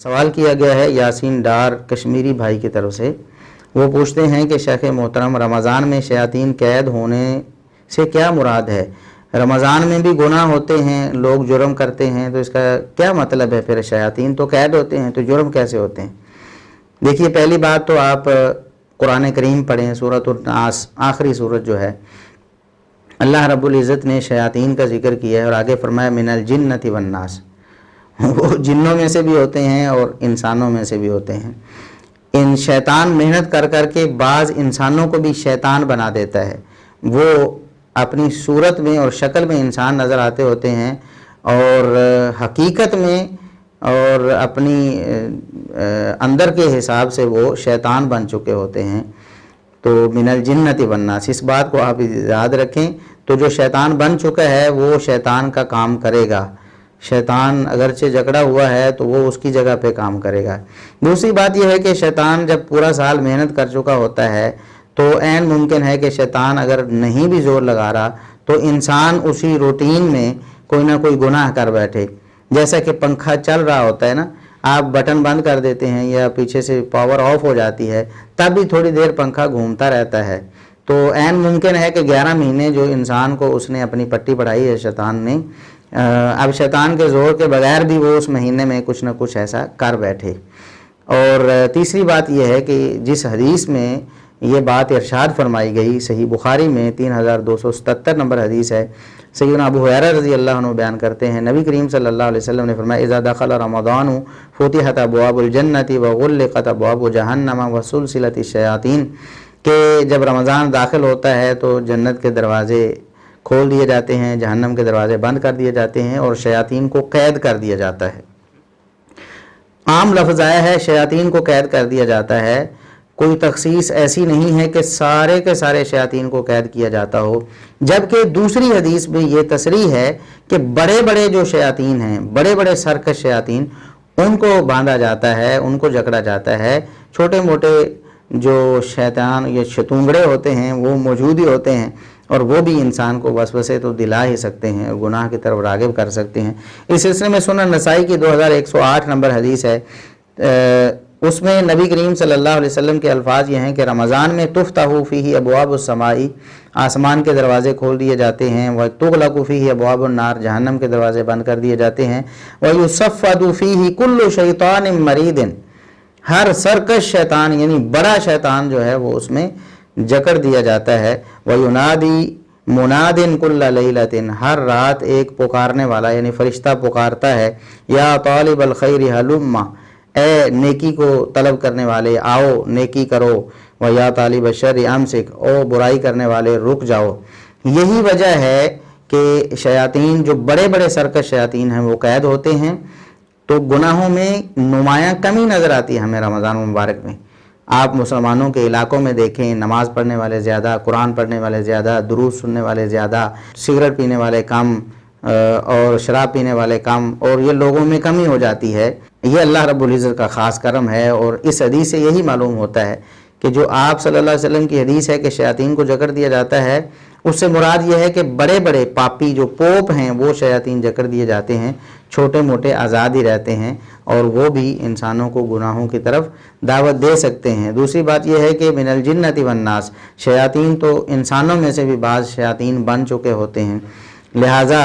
سوال کیا گیا ہے یاسین ڈار کشمیری بھائی کی طرف سے۔ وہ پوچھتے ہیں کہ شیخ محترم، رمضان میں شیاطین قید ہونے سے کیا مراد ہے؟ رمضان میں بھی گناہ ہوتے ہیں، لوگ جرم کرتے ہیں، تو اس کا کیا مطلب ہے؟ پھر شیاطین تو قید ہوتے ہیں تو جرم کیسے ہوتے ہیں؟ دیکھیے، پہلی بات تو آپ قرآن کریم پڑھیں، سورۃ الناس آخری سورت جو ہے، اللہ رب العزت نے شیاطین کا ذکر کیا ہے اور آگے فرمایا من الجنۃ والناس، وہ جنوں میں سے بھی ہوتے ہیں اور انسانوں میں سے بھی ہوتے ہیں۔ ان شیطان محنت کر کر کے بعض انسانوں کو بھی شیطان بنا دیتا ہے، وہ اپنی صورت میں اور شکل میں انسان نظر آتے ہوتے ہیں اور حقیقت میں اور اپنی اندر کے حساب سے وہ شیطان بن چکے ہوتے ہیں۔ تو من الجنۃ والناس، اس بات کو آپ یاد رکھیں۔ تو جو شیطان بن چکا ہے وہ شیطان کا کام کرے گا، شیطان اگرچہ جکڑا ہوا ہے تو وہ اس کی جگہ پہ کام کرے گا۔ دوسری بات یہ ہے کہ شیطان جب پورا سال محنت کر چکا ہوتا ہے تو عین ممکن ہے کہ شیطان اگر نہیں بھی زور لگا رہا تو انسان اسی روٹین میں کوئی نہ کوئی گناہ کر بیٹھے۔ جیسا کہ پنکھا چل رہا ہوتا ہے نا، آپ بٹن بند کر دیتے ہیں یا پیچھے سے پاور آف ہو جاتی ہے، تب بھی تھوڑی دیر پنکھا گھومتا رہتا ہے۔ تو عین ممکن ہے کہ 11 مہینے جو انسان کو اس نے اپنی پٹی پڑھائی ہے شیطان نے، اب شیطان کے زور کے بغیر بھی وہ اس مہینے میں کچھ نہ کچھ ایسا کر بیٹھے۔ اور تیسری بات یہ ہے کہ جس حدیث میں یہ بات ارشاد فرمائی گئی، صحیح بخاری میں 3277 نمبر حدیث ہے، سیدنا ابو ہریرہ رضی اللہ عنہ بیان کرتے ہیں، نبی کریم صلی اللہ علیہ وسلم نے فرمایا اذا دخل رمضان فتحت ابواب الجنۃ وغلقت ابواب جہنم وسلسلت الشیاطین، کہ جب رمضان داخل ہوتا ہے تو جنت کے دروازے کھول دیے جاتے ہیں، جہنم کے دروازے بند کر دیے جاتے ہیں اور شیاطین کو قید کر دیا جاتا ہے۔ عام لفظ آیا ہے شیاطین کو قید کر دیا جاتا ہے، کوئی تخصیص ایسی نہیں ہے کہ سارے کے سارے شیاطین کو قید کیا جاتا ہو، جبکہ دوسری حدیث میں یہ تصریح ہے کہ بڑے بڑے جو شیاطین ہیں، بڑے بڑے سرکش شیاطین، ان کو باندھا جاتا ہے، ان کو جکڑا جاتا ہے۔ چھوٹے موٹے جو شیطان یا شتونگڑے ہوتے ہیں وہ موجود ہی ہوتے ہیں اور وہ بھی انسان کو وسوسے تو دلا ہی سکتے ہیں اور گناہ کی طرف راغب کر سکتے ہیں۔ اس سلسلے میں سنن نسائی کی 2108 نمبر حدیث ہے، اس میں نبی کریم صلی اللہ علیہ وسلم کے الفاظ یہ ہیں کہ رمضان میں تفتح فیہ ابواب السماء، آسمان کے دروازے کھول دیے جاتے ہیں، وتغلق فیہ ابواب النار، جہنم کے دروازے بند کر دیے جاتے ہیں، ویصفد فیہ کل شیطان مرید، ہر سرکش شیطان یعنی بڑا شیطان جو ہے وہ اس میں جکڑ دیا جاتا ہے، وَيُنَادِي مُنَادٍ كُلَّ لَيْلَةٍ، ہر رات ایک پکارنے والا یعنی فرشتہ پکارتا ہے، یا طالب الخیر ہلم، اے نیکی کو طلب کرنے والے آؤ نیکی کرو، وَيَا طالب الشر امسک، او برائی کرنے والے رک جاؤ۔ یہی وجہ ہے کہ شیاطین جو بڑے بڑے سرکش شیاطین ہیں وہ قید ہوتے ہیں۔ تو گناہوں میں نمایاں کمی نظر آتی ہے ہمیں رمضان مبارک میں۔ آپ مسلمانوں کے علاقوں میں دیکھیں، نماز پڑھنے والے زیادہ، قرآن پڑھنے والے زیادہ، دروس سننے والے زیادہ، سگریٹ پینے والے کم اور شراب پینے والے کم، اور یہ لوگوں میں کمی ہو جاتی ہے۔ یہ اللہ رب العزت کا خاص کرم ہے، اور اس حدیث سے یہی معلوم ہوتا ہے کہ جو آپ صلی اللہ علیہ وسلم کی حدیث ہے کہ شیاطین کو جکڑ دیا جاتا ہے، اس سے مراد یہ ہے کہ بڑے بڑے پاپی جو پوپ ہیں وہ شیاطین جکڑ دیے جاتے ہیں، چھوٹے موٹے آزاد ہی رہتے ہیں اور وہ بھی انسانوں کو گناہوں کی طرف دعوت دے سکتے ہیں۔ دوسری بات یہ ہے کہ من الجنۃ والناس، شیاطین تو انسانوں میں سے بھی بعض شیاطین بن چکے ہوتے ہیں، لہٰذا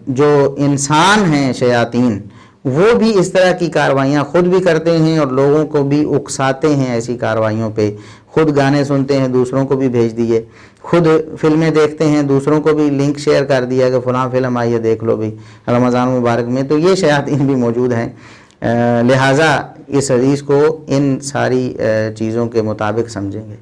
جو انسان ہیں شیاطین وہ بھی اس طرح کی کاروائیاں خود بھی کرتے ہیں اور لوگوں کو بھی اکساتے ہیں ایسی کاروائیوں پہ۔ خود گانے سنتے ہیں، دوسروں کو بھی بھیج دیے، خود فلمیں دیکھتے ہیں، دوسروں کو بھی لنک شیئر کر دیا کہ فلاں فلم آئی ہے دیکھ لو بھی رمضان مبارک میں۔ تو یہ شیاطین بھی موجود ہیں، لہٰذا اس حدیث کو ان ساری چیزوں کے مطابق سمجھیں گے۔